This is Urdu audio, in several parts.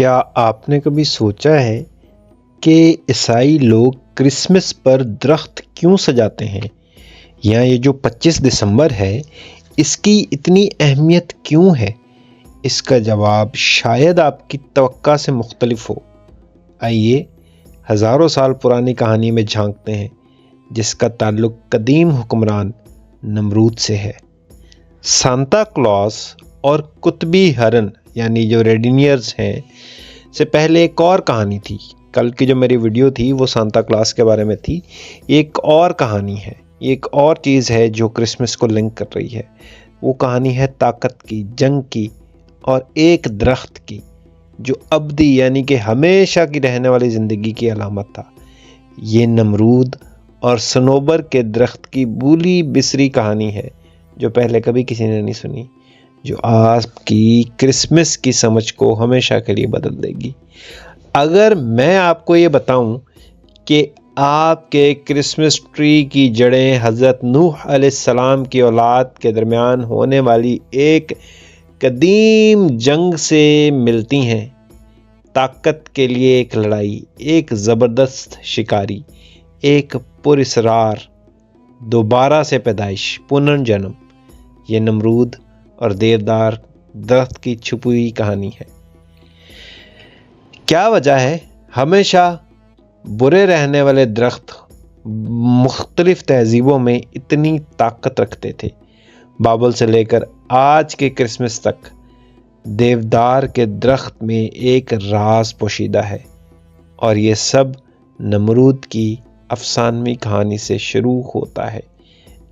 کیا آپ نے کبھی سوچا ہے کہ عیسائی لوگ کرسمس پر درخت کیوں سجاتے ہیں، یا یہ جو 25 دسمبر ہے اس کی اتنی اہمیت کیوں ہے؟ اس کا جواب شاید آپ کی توقع سے مختلف ہو۔ آئیے ہزاروں سال پرانی کہانی میں جھانکتے ہیں، جس کا تعلق قدیم حکمران نمرود سے ہے۔ سانتا کلاس اور قطبی ہرن یعنی جو ریڈینیئرز ہیں سے پہلے ایک اور کہانی تھی۔ کل کی جو میری ویڈیو تھی وہ سانتا کلاس کے بارے میں تھی، یہ ایک اور کہانی ہے، یہ ایک اور چیز ہے جو کرسمس کو لنک کر رہی ہے۔ وہ کہانی ہے طاقت کی، جنگ کی اور ایک درخت کی جو ابدی یعنی کہ ہمیشہ کی رہنے والی زندگی کی علامت تھا۔ یہ نمرود اور صنوبر کے درخت کی بھولی بسری کہانی ہے جو پہلے کبھی کسی نے نہیں سنی، جو آپ کی کرسمس کی سمجھ کو ہمیشہ کے لیے بدل دے گی۔ اگر میں آپ کو یہ بتاؤں کہ آپ کے کرسمس ٹری کی جڑیں حضرت نوح علیہ السلام کی اولاد کے درمیان ہونے والی ایک قدیم جنگ سے ملتی ہیں، طاقت کے لیے ایک لڑائی، ایک زبردست شکاری، ایک پراسرار دوبارہ سے پیدائش، پنرجنم، یہ نمرود اور دیودار درخت کی چھپی ہوئی کہانی ہے۔ کیا وجہ ہے؟ ہمیشہ برے رہنے والے درخت مختلف تہذیبوں میں اتنی طاقت رکھتے تھے۔ بابل سے لے کر آج کے کرسمس تک دیودار کے درخت میں ایک راز پوشیدہ ہے، اور یہ سب نمرود کی افسانوی کہانی سے شروع ہوتا ہے۔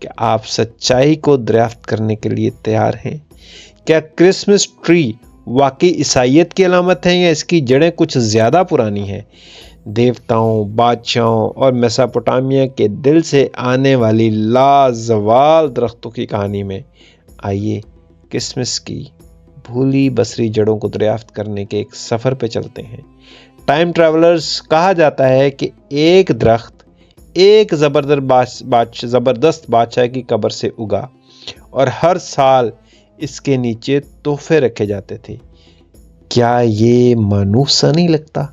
کہ آپ سچائی کو دریافت کرنے کے لیے تیار ہیں؟ کیا کرسمس ٹری واقعی عیسائیت کی علامت ہے، یا اس کی جڑیں کچھ زیادہ پرانی ہیں؟ دیوتاؤں، بادشاہوں اور میسوپوٹامیہ کے دل سے آنے والی لازوال درختوں کی کہانی میں آئیے کرسمس کی بھولی بسری جڑوں کو دریافت کرنے کے ایک سفر پہ چلتے ہیں۔ ٹائم ٹریولرز کہا جاتا ہے کہ ایک درخت ایک زبردست بادشاہ کی قبر سے اگا، اور ہر سال اس کے نیچے تحفے رکھے جاتے تھے۔ کیا یہ مانوس سا نہیں لگتا؟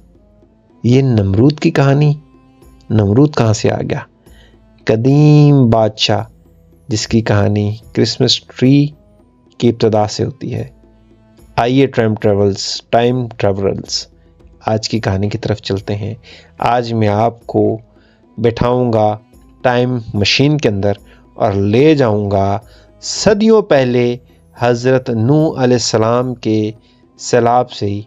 یہ نمرود کی کہانی؟ نمرود کہاں سے آ گیا؟ قدیم بادشاہ جس کی کہانی کرسمس ٹری کی ابتدا سے ہوتی ہے۔ آئیے ٹائم ٹریولرز آج کی کہانی کی طرف چلتے ہیں۔ آج میں آپ کو بٹھاؤں گا ٹائم مشین کے اندر اور لے جاؤں گا صدیوں پہلے حضرت نوح علیہ السلام کے سیلاب سے ہی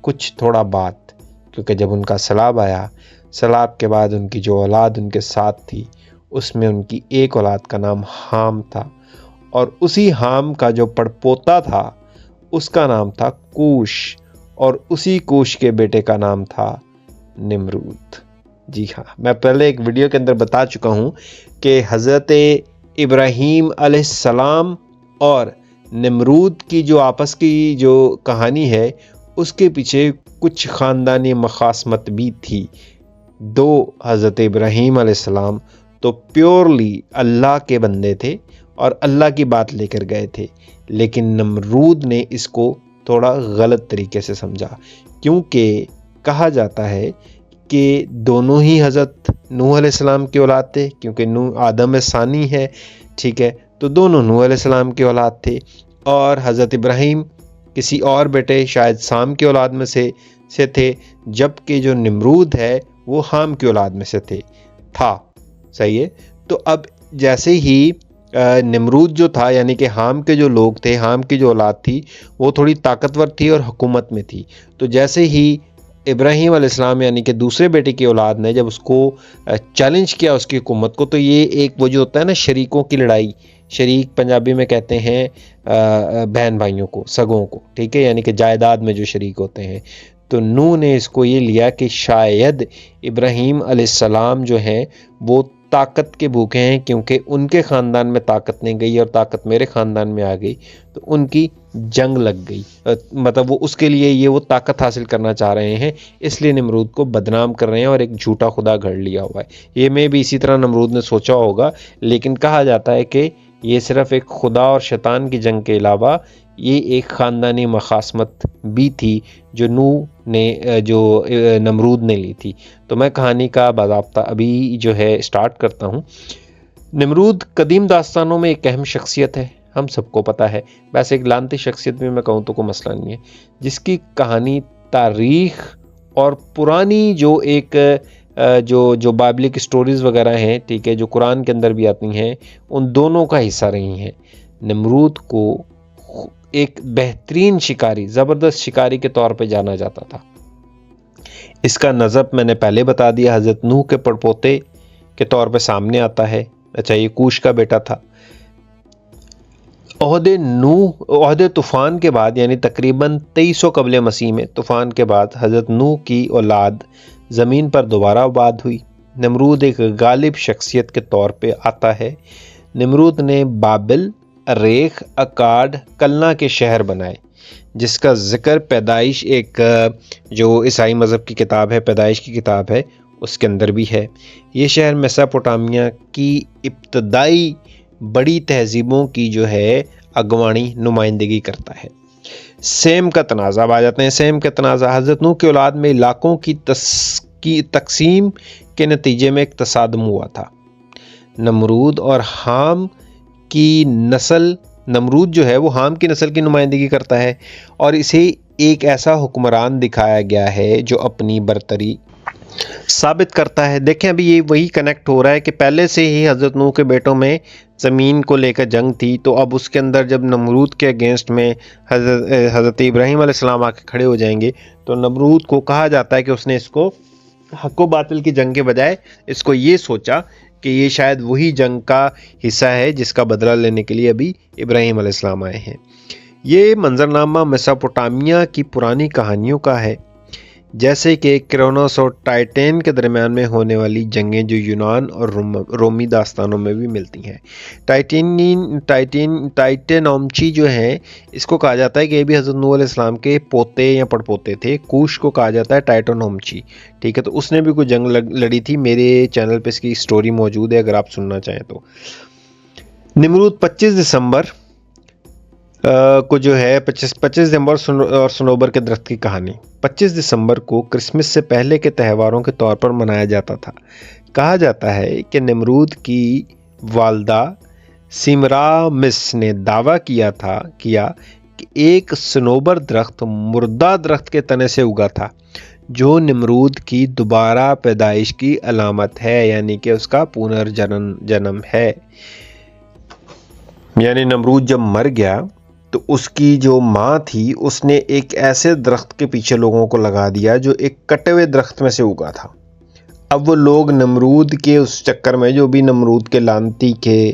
کچھ تھوڑا بعد، کیونکہ جب ان کا سیلاب آیا، سیلاب کے بعد ان کی جو اولاد ان کے ساتھ تھی، اس میں ان کی ایک اولاد کا نام حام تھا، اور اسی حام کا جو پڑپوتا تھا اس کا نام تھا کوش، اور اسی کوش کے بیٹے کا نام تھا نمرود۔ جی ہاں، میں پہلے ایک ویڈیو کے اندر بتا چکا ہوں کہ حضرت ابراہیم علیہ السلام اور نمرود کی جو آپس کی جو کہانی ہے، اس کے پیچھے کچھ خاندانی مخاصمت بھی تھی۔ دو حضرت ابراہیم علیہ السلام تو پیورلی اللہ کے بندے تھے اور اللہ کی بات لے کر گئے تھے، لیکن نمرود نے اس کو تھوڑا غلط طریقے سے سمجھا، کیونکہ کہا جاتا ہے کہ دونوں ہی حضرت نوح علیہ السلام کی اولاد تھے، کیونکہ نوح آدم ثانی ہے، ٹھیک ہے، تو دونوں نوح علیہ السلام کی اولاد تھے، اور حضرت ابراہیم کسی اور بیٹے شاید سام کی اولاد میں سے تھے، جبکہ جو نمرود ہے وہ حام کی اولاد میں سے تھا۔ صحیح ہے؟ تو اب جیسے ہی نمرود جو تھا، یعنی کہ حام کے جو لوگ تھے، حام کی جو اولاد تھی وہ تھوڑی طاقتور تھی اور حکومت میں تھی، تو جیسے ہی ابراہیم علیہ السلام یعنی کہ دوسرے بیٹے کی اولاد نے جب اس کو چیلنج کیا اس کی حکومت کو، تو یہ ایک وہ جو ہوتا ہے نا شریکوں کی لڑائی، شریک پنجابی میں کہتے ہیں بہن بھائیوں کو، سگوں کو، ٹھیک ہے، یعنی کہ جائیداد میں جو شریک ہوتے ہیں، تو نوح نے اس کو یہ لیا کہ شاید ابراہیم علیہ السلام جو ہیں وہ طاقت کے بھوکے ہیں، کیونکہ ان کے خاندان میں طاقت نہیں گئی اور طاقت میرے خاندان میں آ گئی، تو ان کی جنگ لگ گئی، مطلب وہ اس کے لیے یہ وہ طاقت حاصل کرنا چاہ رہے ہیں، اس لیے نمرود کو بدنام کر رہے ہیں اور ایک جھوٹا خدا گھڑ لیا ہوا ہے۔ یہ میں بھی اسی طرح نمرود نے سوچا ہوگا، لیکن کہا جاتا ہے کہ یہ صرف ایک خدا اور شیطان کی جنگ کے علاوہ یہ ایک خاندانی مخاصمت بھی تھی جو نمرود نے لی تھی۔ تو میں کہانی کا باضابطہ ابھی جو ہے اسٹارٹ کرتا ہوں۔ نمرود قدیم داستانوں میں ایک اہم شخصیت ہے، ہم سب کو پتہ ہے۔ ویسے ایک لعنتی شخصیت بھی میں کہوں تو کوئی مسئلہ نہیں ہے، جس کی کہانی تاریخ اور پرانی جو بائبلک سٹوریز وغیرہ ہیں، ٹھیک ہے، جو قرآن کے اندر بھی آتی ہیں، ان دونوں کا حصہ رہی ہیں۔ نمرود کو ایک بہترین شکاری، زبردست شکاری کے طور پہ جانا جاتا تھا۔ اس کا نسب میں نے پہلے بتا دیا، حضرت نوح کے پڑپوتے کے طور پہ سامنے آتا ہے۔ اچھا، یہ کوش کا بیٹا تھا۔ عہد طوفان کے بعد، یعنی تقریباً 2300 قبل مسیح میں، طوفان کے بعد حضرت نوح کی اولاد زمین پر دوبارہ آباد ہوئی۔ نمرود ایک غالب شخصیت کے طور پہ آتا ہے۔ نمرود نے بابل، ریخ، اکاد، کلنا کے شہر بنائے، جس کا ذکر پیدائش، ایک جو عیسائی مذہب کی کتاب ہے، پیدائش کی کتاب ہے، اس کے اندر بھی ہے۔ یہ شہر میسوپوٹامیہ کی ابتدائی بڑی تہذیبوں کی جو ہے اگوانی نمائندگی کرتا ہے۔ سیم کا تنازع، اب آ جاتے ہیں سیم کا تنازع۔ حضرت نوح کی اولاد میں علاقوں کی تقسیم کے نتیجے میں ایک تصادم ہوا تھا۔ نمرود اور حام کی نسل، نمرود جو ہے وہ حام کی نسل کی نمائندگی کرتا ہے، اور اسے ایک ایسا حکمران دکھایا گیا ہے جو اپنی برتری ثابت کرتا ہے۔ دیکھیں ابھی یہ وہی کنیکٹ ہو رہا ہے کہ پہلے سے ہی حضرت نوح کے بیٹوں میں زمین کو لے کر جنگ تھی، تو اب اس کے اندر جب نمرود کے اگینسٹ میں حضرت ابراہیم علیہ السلام آ کے کھڑے ہو جائیں گے، تو نمرود کو کہا جاتا ہے کہ اس نے اس کو حق و باطل کی جنگ کے بجائے اس کو یہ سوچا کہ یہ شاید وہی جنگ کا حصہ ہے جس کا بدلہ لینے کے لیے ابھی ابراہیم علیہ السلام آئے ہیں۔ یہ منظرنامہ میسوپوٹامیہ کی پرانی کہانیوں کا ہے، جیسے کہ کرونوس اور ٹائٹین کے درمیان میں ہونے والی جنگیں جو یونان اور رومی داستانوں میں بھی ملتی ہیں۔ ٹائٹینومچی جو ہیں، اس کو کہا جاتا ہے کہ یہ بھی حضرت نوح علیہ السلام کے پوتے یا پڑپوتے تھے۔ کوش کو کہا جاتا ہے ٹائٹینومچی، ٹھیک ہے، تو اس نے بھی کوئی جنگ لڑی تھی۔ میرے چینل پہ اس کی سٹوری موجود ہے اگر آپ سننا چاہیں تو۔ نمرود 25 دسمبر کو جو ہے 25 دسمبر اور صنوبر کے درخت کی کہانی۔ 25 دسمبر کو کرسمس سے پہلے کے تہواروں کے طور پر منایا جاتا تھا۔ کہا جاتا ہے کہ نمرود کی والدہ سیمرامس نے دعویٰ کیا کہ ایک صنوبر درخت مردہ درخت کے تنے سے اگا تھا، جو نمرود کی دوبارہ پیدائش کی علامت ہے، یعنی کہ اس کا پنرجنم ہے۔ یعنی نمرود جب مر گیا تو اس کی جو ماں تھی، اس نے ایک ایسے درخت کے پیچھے لوگوں کو لگا دیا جو ایک کٹے ہوئے درخت میں سے اگا تھا۔ اب وہ لوگ نمرود کے اس چکر میں، جو بھی نمرود کے لعنتی کے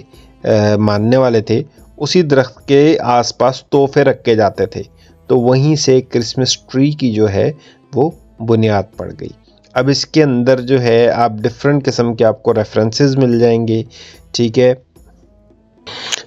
ماننے والے تھے، اسی درخت کے آس پاس تحفے رکھ کے جاتے تھے، تو وہیں سے کرسمس ٹری کی جو ہے وہ بنیاد پڑ گئی۔ اب اس کے اندر جو ہے آپ ڈفرینٹ قسم کے آپ کو ریفرنسز مل جائیں گے، ٹھیک ہے،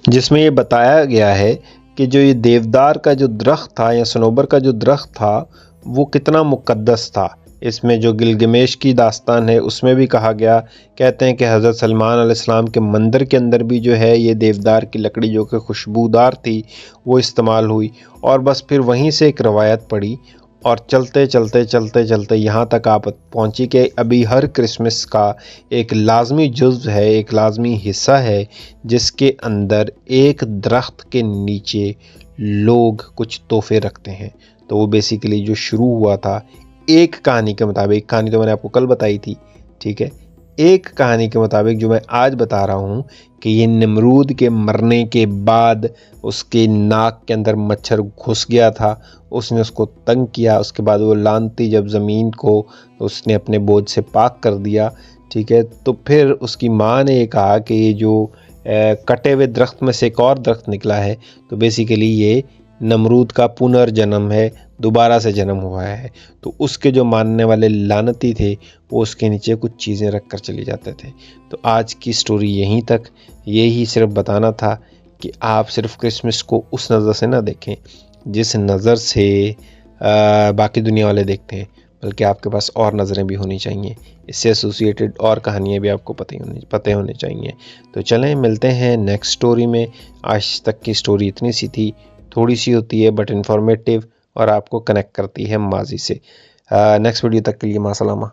جس میں یہ بتایا گیا ہے کہ جو یہ دیودار کا جو درخت تھا یا صنوبر کا جو درخت تھا وہ کتنا مقدس تھا۔ اس میں جو گلگمیش کی داستان ہے اس میں بھی کہا گیا، کہتے ہیں کہ حضرت سلمان علیہ السلام کے مندر کے اندر بھی جو ہے یہ دیودار کی لکڑی جو کہ خوشبودار تھی وہ استعمال ہوئی، اور بس پھر وہیں سے ایک روایت پڑی، اور چلتے چلتے یہاں تک آپ پہنچی کہ ابھی ہر کرسمس کا ایک لازمی جزو ہے، ایک لازمی حصہ ہے، جس کے اندر ایک درخت کے نیچے لوگ کچھ تحفے رکھتے ہیں۔ تو وہ بیسیکلی جو شروع ہوا تھا ایک کہانی کے مطابق، کہانی تو میں نے آپ کو کل بتائی تھی، ٹھیک ہے، ایک کہانی کے مطابق جو میں آج بتا رہا ہوں کہ یہ نمرود کے مرنے کے بعد اس کے ناک کے اندر مچھر گھس گیا تھا، اس نے اس کو تنگ کیا، اس کے بعد وہ لعنتی جب زمین کو اس نے اپنے بوجھ سے پاک کر دیا، ٹھیک ہے، تو پھر اس کی ماں نے یہ کہا کہ یہ جو کٹے ہوئے درخت میں سے ایک اور درخت نکلا ہے، تو بیسیکلی یہ نمرود کا پنرجنم ہے، دوبارہ سے جنم ہوا ہے۔ تو اس کے جو ماننے والے لعنتی تھے وہ اس کے نیچے کچھ چیزیں رکھ کر چلی جاتے تھے۔ تو آج کی سٹوری یہیں تک، یہی صرف بتانا تھا کہ آپ صرف کرسمس کو اس نظر سے نہ دیکھیں جس نظر سے باقی دنیا والے دیکھتے ہیں، بلکہ آپ کے پاس اور نظریں بھی ہونی چاہیے، اس سے ایسوسیٹڈ اور کہانیاں بھی آپ کو پتہ ہونے چاہیے۔ تو چلیں ملتے ہیں نیکسٹ سٹوری میں۔ آج تک کی سٹوری اتنی سی تھی، تھوڑی سی ہوتی ہے بٹ انفارمیٹیو اور آپ کو کنیکٹ کرتی ہے ماضی سے۔ نیکسٹ ویڈیو تک کے لیے مع السلامہ۔